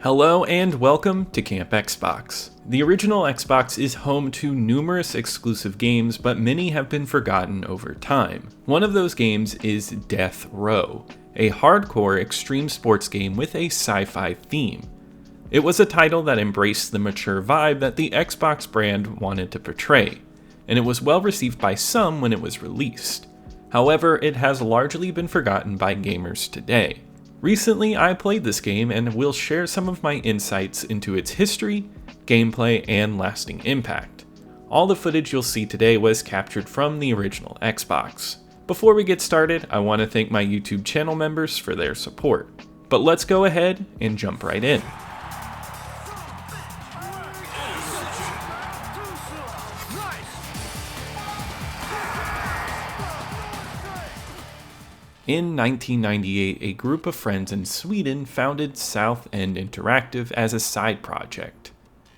Hello and welcome to Camp Xbox. The original Xbox is home to numerous exclusive games, but many have been forgotten over time. One of those games is Deathrow, a hardcore extreme sports game with a sci-fi theme. It was a title that embraced the mature vibe that the Xbox brand wanted to portray, and it was well received by some when it was released. However, it has largely been forgotten by gamers today. Recently, I played this game and will share some of my insights into its history, gameplay, and lasting impact. All the footage you'll see today was captured from the original Xbox. Before we get started, I want to thank my YouTube channel members for their support. But let's go ahead and jump right in. In 1998, a group of friends in Sweden founded South End Interactive as a side project.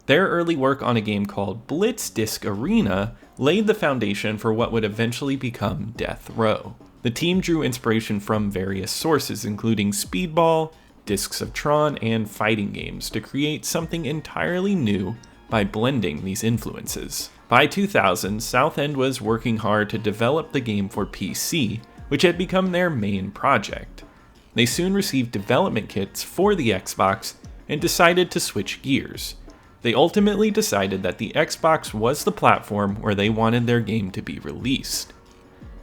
Their early work on a game called Blitz Disc Arena laid the foundation for what would eventually become Deathrow. The team drew inspiration from various sources, including Speedball, Discs of Tron, and fighting games, to create something entirely new by blending these influences. By 2000, South End was working hard to develop the game for PC, which had become their main project. They soon received development kits for the Xbox and decided to switch gears. They ultimately decided that the Xbox was the platform where they wanted their game to be released.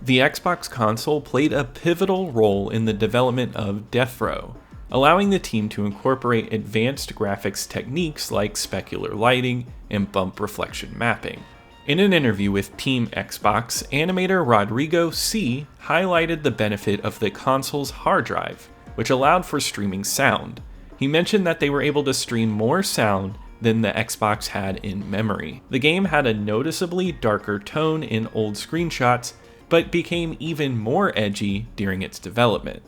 The Xbox console played a pivotal role in the development of Deathrow, allowing the team to incorporate advanced graphics techniques like specular lighting and bump reflection mapping. In an interview with Team Xbox, animator Rodrigo C. highlighted the benefit of the console's hard drive, which allowed for streaming sound. He mentioned that they were able to stream more sound than the Xbox had in memory. The game had a noticeably darker tone in old screenshots, but became even more edgy during its development.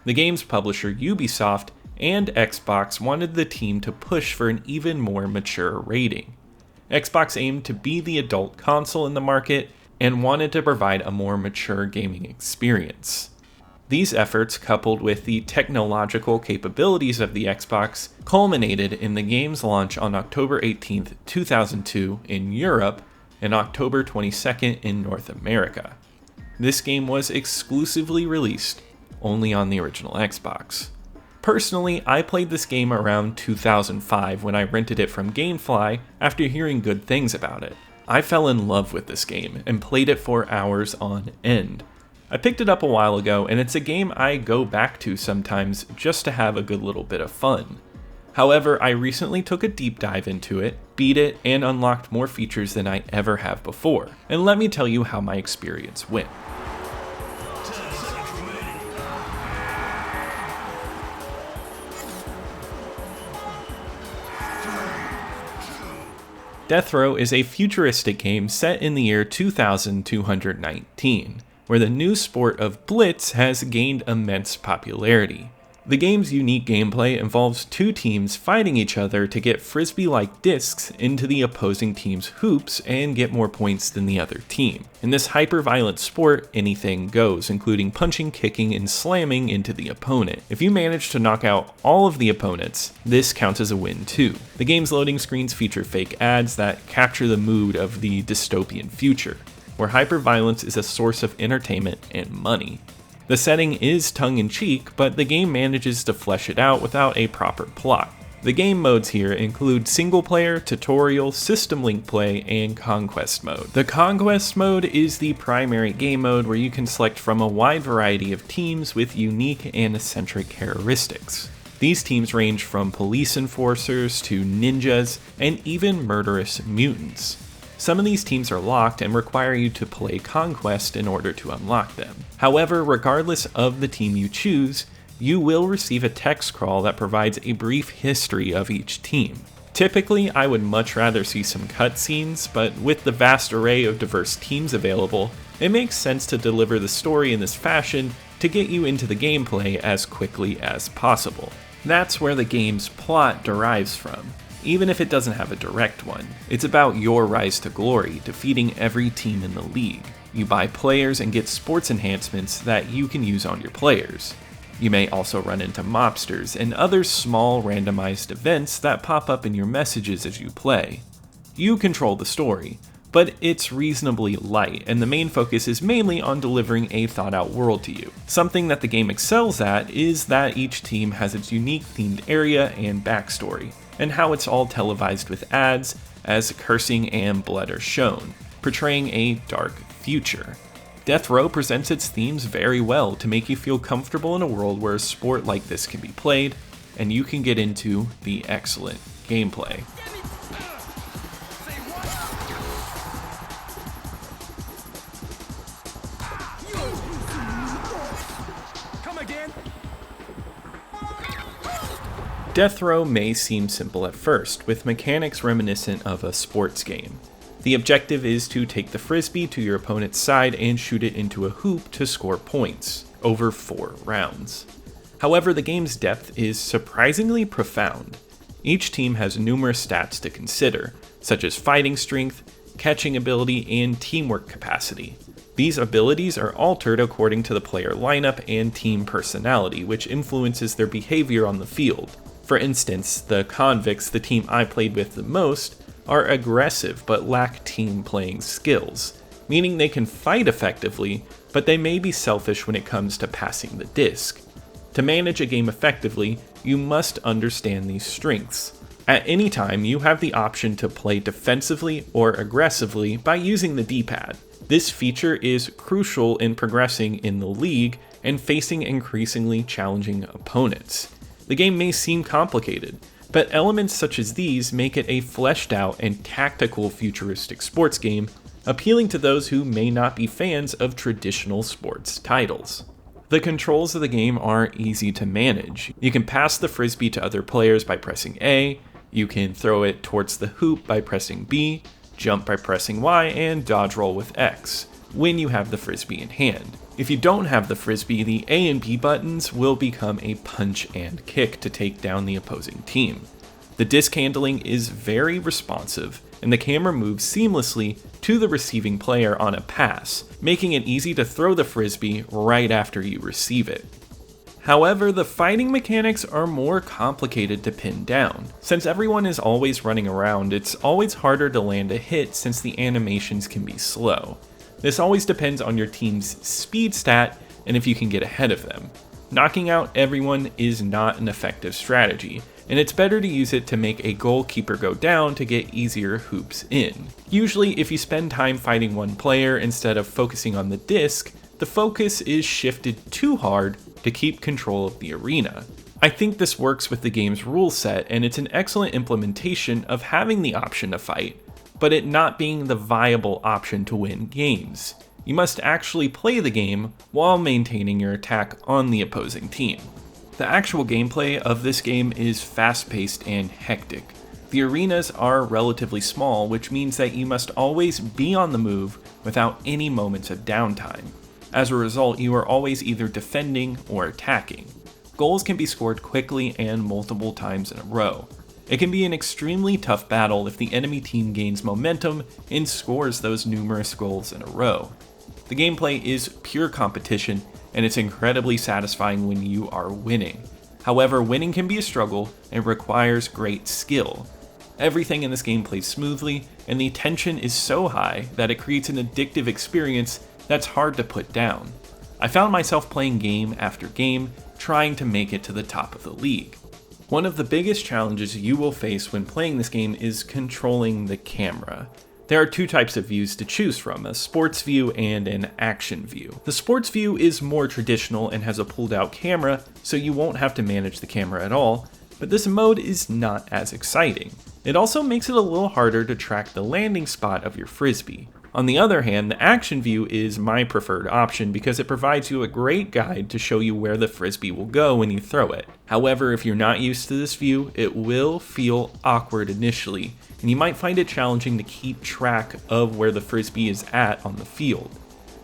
The game's publisher Ubisoft and Xbox wanted the team to push for an even more mature rating. Xbox aimed to be the adult console in the market and wanted to provide a more mature gaming experience. These efforts, coupled with the technological capabilities of the Xbox, culminated in the game's launch on October 18, 2002 in Europe and October 22nd in North America. This game was exclusively released only on the original Xbox. Personally, I played this game around 2005 when I rented it from Gamefly after hearing good things about it. I fell in love with this game and played it for hours on end. I picked it up a while ago, and it's a game I go back to sometimes just to have a good little bit of fun. However, I recently took a deep dive into it, beat it, and unlocked more features than I ever have before. And let me tell you how my experience went. Deathrow is a futuristic game set in the year 2219, where the new sport of Blitz has gained immense popularity. The game's unique gameplay involves two teams fighting each other to get frisbee-like discs into the opposing team's hoops and get more points than the other team. In this hyper-violent sport, anything goes, including punching, kicking, and slamming into the opponent. If you manage to knock out all of the opponents, this counts as a win too. The game's loading screens feature fake ads that capture the mood of the dystopian future, where hyper-violence is a source of entertainment and money. The setting is tongue-in-cheek, but the game manages to flesh it out without a proper plot. The game modes here include single-player, tutorial, system link play, and conquest mode. The conquest mode is the primary game mode where you can select from a wide variety of teams with unique and eccentric characteristics. These teams range from police enforcers to ninjas and even murderous mutants. Some of these teams are locked and require you to play Conquest in order to unlock them. However, regardless of the team you choose, you will receive a text crawl that provides a brief history of each team. Typically, I would much rather see some cutscenes, but with the vast array of diverse teams available, it makes sense to deliver the story in this fashion to get you into the gameplay as quickly as possible. That's where the game's plot derives from. Even if it doesn't have a direct one. It's about your rise to glory, defeating every team in the league. You buy players and get sports enhancements that you can use on your players. You may also run into mobsters and other small randomized events that pop up in your messages as you play. You control the story, but it's reasonably light, and the main focus is mainly on delivering a thought-out world to you. Something that the game excels at is that each team has its unique themed area and backstory, and how it's all televised with ads as cursing and blood are shown, portraying a dark future. Deathrow presents its themes very well to make you feel comfortable in a world where a sport like this can be played, and you can get into the excellent gameplay. Deathrow may seem simple at first, with mechanics reminiscent of a sports game. The objective is to take the frisbee to your opponent's side and shoot it into a hoop to score points, over 4 rounds. However, the game's depth is surprisingly profound. Each team has numerous stats to consider, such as fighting strength, catching ability, and teamwork capacity. These abilities are altered according to the player lineup and team personality, which influences their behavior on the field. For instance, the Convicts, the team I played with the most, are aggressive but lack team playing skills, meaning they can fight effectively, but they may be selfish when it comes to passing the disc. To manage a game effectively, you must understand these strengths. At any time, you have the option to play defensively or aggressively by using the D-pad. This feature is crucial in progressing in the league and facing increasingly challenging opponents. The game may seem complicated, but elements such as these make it a fleshed out and tactical futuristic sports game, appealing to those who may not be fans of traditional sports titles. The controls of the game are easy to manage. You can pass the frisbee to other players by pressing A, you can throw it towards the hoop by pressing B, jump by pressing Y, and dodge roll with X, when you have the frisbee in hand. If you don't have the frisbee, the A and B buttons will become a punch and kick to take down the opposing team. The disc handling is very responsive, and the camera moves seamlessly to the receiving player on a pass, making it easy to throw the frisbee right after you receive it. However, the fighting mechanics are more complicated to pin down. Since everyone is always running around, it's always harder to land a hit since the animations can be slow. This always depends on your team's speed stat and if you can get ahead of them. Knocking out everyone is not an effective strategy, and it's better to use it to make a goalkeeper go down to get easier hoops in. Usually, if you spend time fighting one player instead of focusing on the disc, the focus is shifted too hard to keep control of the arena. I think this works with the game's rule set, and it's an excellent implementation of having the option to fight, but it not being the viable option to win games. You must actually play the game while maintaining your attack on the opposing team. The actual gameplay of this game is fast-paced and hectic. The arenas are relatively small, which means that you must always be on the move without any moments of downtime. As a result, you are always either defending or attacking. Goals can be scored quickly and multiple times in a row. It can be an extremely tough battle if the enemy team gains momentum and scores those numerous goals in a row. The gameplay is pure competition, and it's incredibly satisfying when you are winning. However, winning can be a struggle and requires great skill. Everything in this game plays smoothly, and the tension is so high that it creates an addictive experience that's hard to put down. I found myself playing game after game, trying to make it to the top of the league. One of the biggest challenges you will face when playing this game is controlling the camera. There are two types of views to choose from, a sports view and an action view. The sports view is more traditional and has a pulled out camera, so you won't have to manage the camera at all, but this mode is not as exciting. It also makes it a little harder to track the landing spot of your frisbee. On the other hand, the action view is my preferred option because it provides you a great guide to show you where the frisbee will go when you throw it. However, if you're not used to this view, it will feel awkward initially, and you might find it challenging to keep track of where the frisbee is at on the field.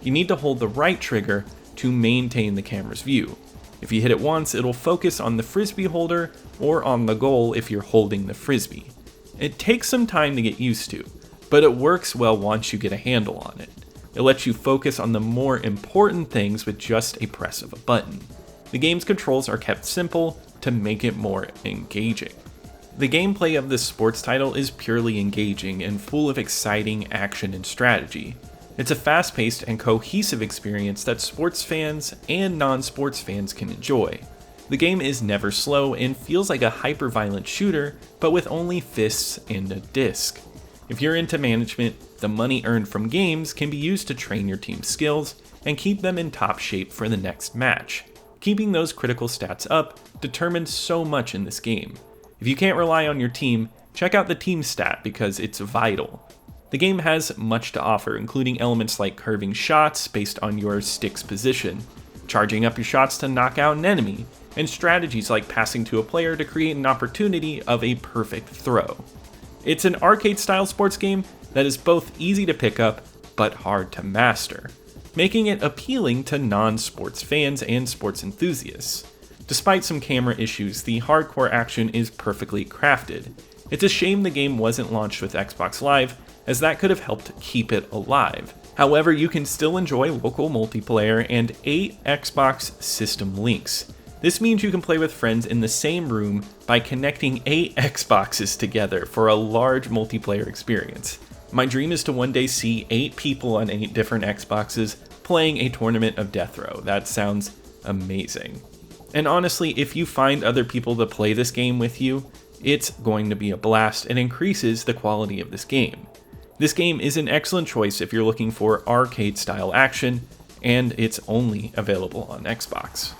You need to hold the right trigger to maintain the camera's view. If you hit it once, it'll focus on the frisbee holder or on the goal if you're holding the frisbee. It takes some time to get used to, but it works well once you get a handle on it. It lets you focus on the more important things with just a press of a button. The game's controls are kept simple to make it more engaging. The gameplay of this sports title is purely engaging and full of exciting action and strategy. It's a fast-paced and cohesive experience that sports fans and non-sports fans can enjoy. The game is never slow and feels like a hyper-violent shooter, but with only fists and a disc. If you're into management, the money earned from games can be used to train your team's skills and keep them in top shape for the next match. Keeping those critical stats up determines so much in this game. If you can't rely on your team, check out the team stat because it's vital. The game has much to offer, including elements like curving shots based on your stick's position, charging up your shots to knock out an enemy, and strategies like passing to a player to create an opportunity of a perfect throw. It's an arcade-style sports game that is both easy to pick up but hard to master, making it appealing to non-sports fans and sports enthusiasts. Despite some camera issues, the hardcore action is perfectly crafted. It's a shame the game wasn't launched with Xbox Live, as that could have helped keep it alive. However, you can still enjoy local multiplayer and 8 Xbox system links. This means you can play with friends in the same room by connecting 8 Xboxes together for a large multiplayer experience. My dream is to one day see 8 people on 8 different Xboxes playing a tournament of Deathrow. That sounds amazing. And honestly, if you find other people to play this game with you, it's going to be a blast and increases the quality of this game. This game is an excellent choice if you're looking for arcade-style action, and it's only available on Xbox.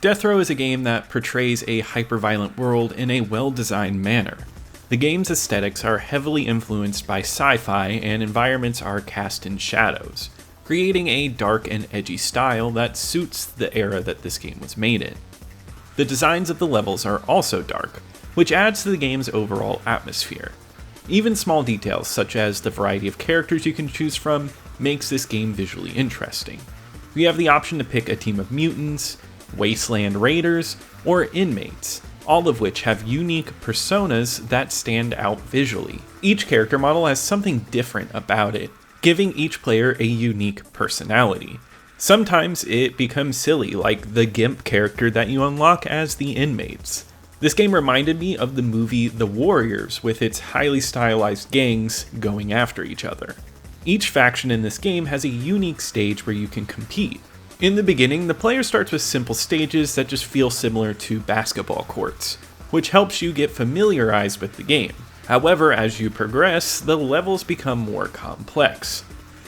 Deathrow is a game that portrays a hyper-violent world in a well-designed manner. The game's aesthetics are heavily influenced by sci-fi and environments are cast in shadows, creating a dark and edgy style that suits the era that this game was made in. The designs of the levels are also dark, which adds to the game's overall atmosphere. Even small details such as the variety of characters you can choose from makes this game visually interesting. You have the option to pick a team of mutants, wasteland raiders, or inmates, all of which have unique personas that stand out visually. Each character model has something different about it, giving each player a unique personality. Sometimes it becomes silly, like the GIMP character that you unlock as the inmates. This game reminded me of the movie The Warriors, with its highly stylized gangs going after each other. Each faction in this game has a unique stage where you can compete. In the beginning, the player starts with simple stages that just feel similar to basketball courts, which helps you get familiarized with the game. However, as you progress, the levels become more complex.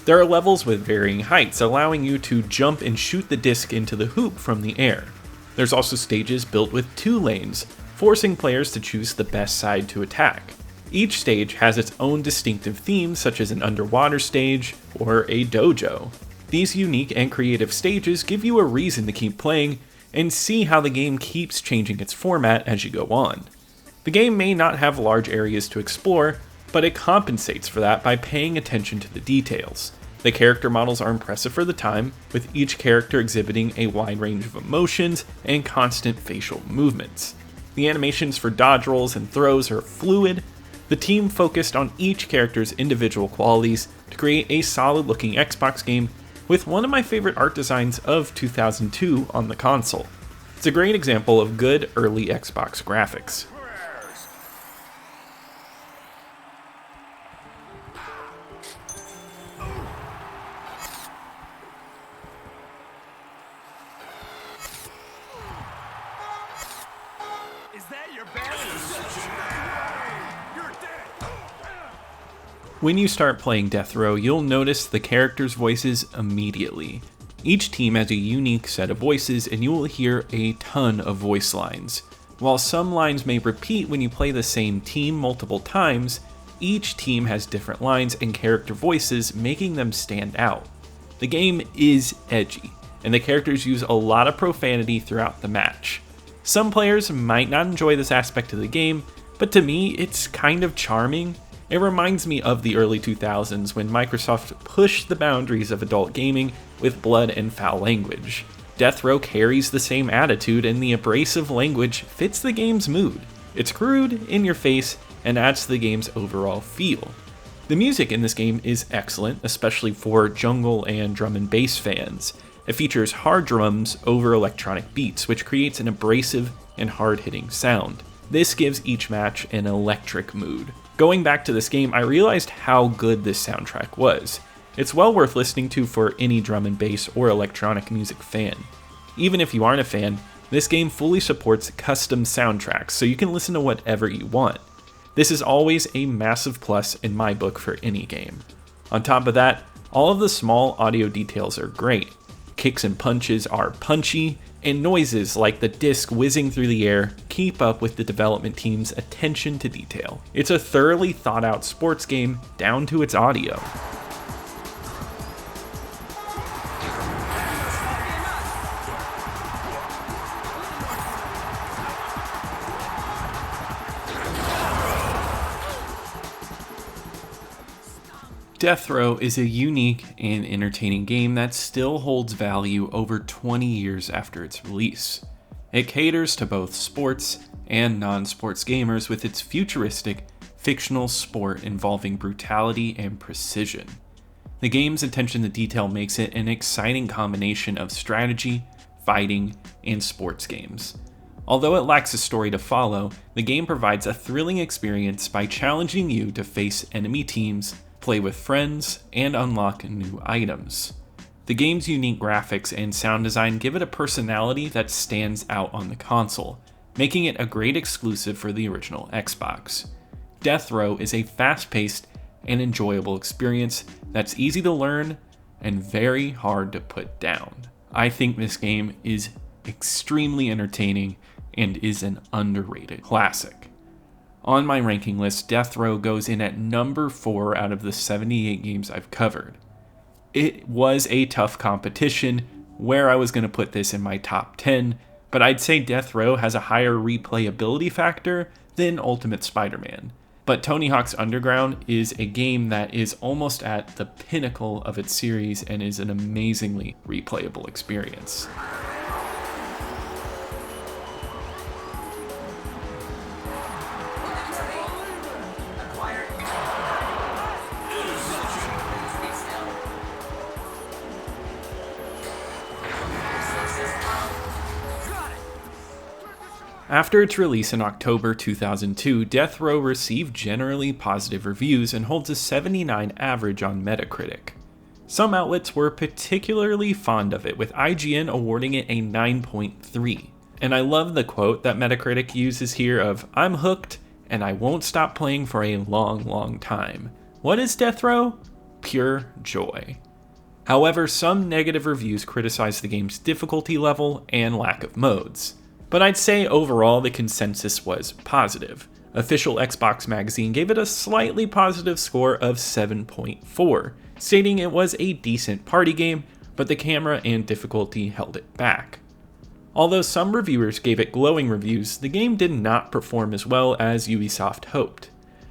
There are levels with varying heights, allowing you to jump and shoot the disc into the hoop from the air. There's also stages built with 2 lanes, forcing players to choose the best side to attack. Each stage has its own distinctive theme, such as an underwater stage or a dojo. These unique and creative stages give you a reason to keep playing and see how the game keeps changing its format as you go on. The game may not have large areas to explore, but it compensates for that by paying attention to the details. The character models are impressive for the time, with each character exhibiting a wide range of emotions and constant facial movements. The animations for dodge rolls and throws are fluid. The team focused on each character's individual qualities to create a solid-looking Xbox game with one of my favorite art designs of 2002 on the console. It's a great example of good early Xbox graphics. Is that your best? You're dead. When you start playing Deathrow, you'll notice the characters' voices immediately. Each team has a unique set of voices, and you will hear a ton of voice lines. While some lines may repeat when you play the same team multiple times, each team has different lines and character voices, making them stand out. The game is edgy, and the characters use a lot of profanity throughout the match. Some players might not enjoy this aspect of the game, but to me, it's kind of charming. It reminds me of the early 2000s when Microsoft pushed the boundaries of adult gaming with blood and foul language. Deathrow carries the same attitude, and the abrasive language fits the game's mood. It's crude, in your face, and adds to the game's overall feel. The music in this game is excellent, especially for jungle and drum and bass fans. It features hard drums over electronic beats, which creates an abrasive and hard-hitting sound. This gives each match an electric mood. Going back to this game, I realized how good this soundtrack was. It's well worth listening to for any drum and bass or electronic music fan. Even if you aren't a fan, this game fully supports custom soundtracks, so you can listen to whatever you want. This is always a massive plus in my book for any game. On top of that, all of the small audio details are great. Kicks and punches are punchy, and noises like the disc whizzing through the air keep up with the development team's attention to detail. It's a thoroughly thought out sports game down to its audio. Deathrow is a unique and entertaining game that still holds value over 20 years after its release. It caters to both sports and non-sports gamers with its futuristic, fictional sport involving brutality and precision. The game's attention to detail makes it an exciting combination of strategy, fighting, and sports games. Although it lacks a story to follow, the game provides a thrilling experience by challenging you to face enemy teams, play with friends, and unlock new items. The game's unique graphics and sound design give it a personality that stands out on the console, making it a great exclusive for the original Xbox. Deathrow is a fast-paced and enjoyable experience that's easy to learn and very hard to put down. I think this game is extremely entertaining and is an underrated classic. On my ranking list, Deathrow goes in at number 4 out of the 78 games I've covered. It was a tough competition where I was going to put this in my top 10, but I'd say Deathrow has a higher replayability factor than Ultimate Spider-Man. But Tony Hawk's Underground is a game that is almost at the pinnacle of its series and is an amazingly replayable experience. After its release in October 2002, Deathrow received generally positive reviews and holds a 79 average on Metacritic. Some outlets were particularly fond of it, with IGN awarding it a 9.3. And I love the quote that Metacritic uses here of, "I'm hooked, and I won't stop playing for a long, long time." What is Deathrow? Pure joy. However, some negative reviews criticize the game's difficulty level and lack of modes. But I'd say overall the consensus was positive. Official Xbox Magazine gave it a slightly positive score of 7.4, stating it was a decent party game, but the camera and difficulty held it back. Although some reviewers gave it glowing reviews, the game did not perform as well as Ubisoft hoped.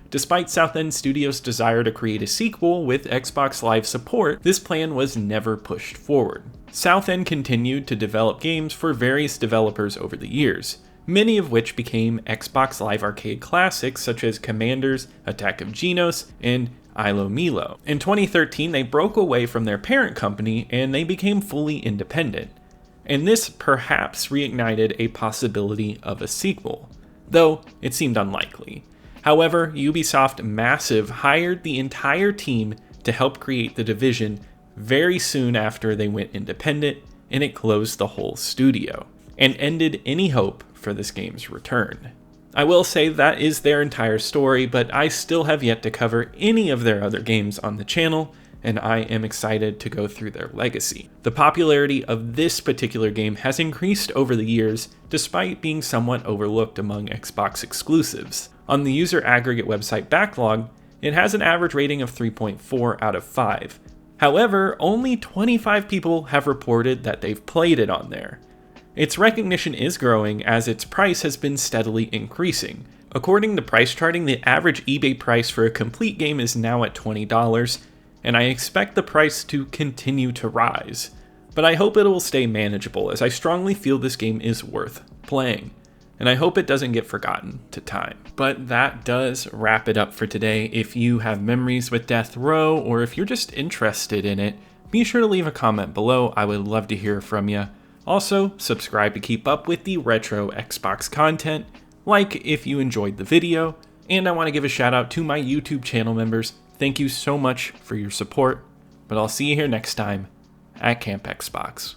Despite South End Studios' desire to create a sequel with Xbox Live support, this plan was never pushed forward. South End continued to develop games for various developers over the years, many of which became Xbox Live Arcade classics such as Commanders, Attack of Genos, and Ilo Milo. In 2013, they broke away from their parent company and they became fully independent. And this perhaps reignited a possibility of a sequel, though it seemed unlikely. However, Ubisoft Massive hired the entire team to help create The Division very soon after they went independent, and it closed the whole studio, and ended any hope for this game's return. I will say that is their entire story, but I still have yet to cover any of their other games on the channel, and I am excited to go through their legacy. The popularity of this particular game has increased over the years, despite being somewhat overlooked among Xbox exclusives. On the user aggregate website Backlog, it has an average rating of 3.4 out of 5. However, only 25 people have reported that they've played it on there. Its recognition is growing as its price has been steadily increasing. According to price charting, the average eBay price for a complete game is now at $20, and I expect the price to continue to rise. but I hope it will stay manageable as I strongly feel this game is worth playing. And I hope it doesn't get forgotten to time. But that does wrap it up for today. If you have memories with Deathrow, or if you're just interested in it, be sure to leave a comment below. I would love to hear from you. Also, subscribe to keep up with the retro Xbox content, like if you enjoyed the video, and I want to give a shout out to my YouTube channel members. Thank you so much for your support, but I'll see you here next time at Camp Xbox.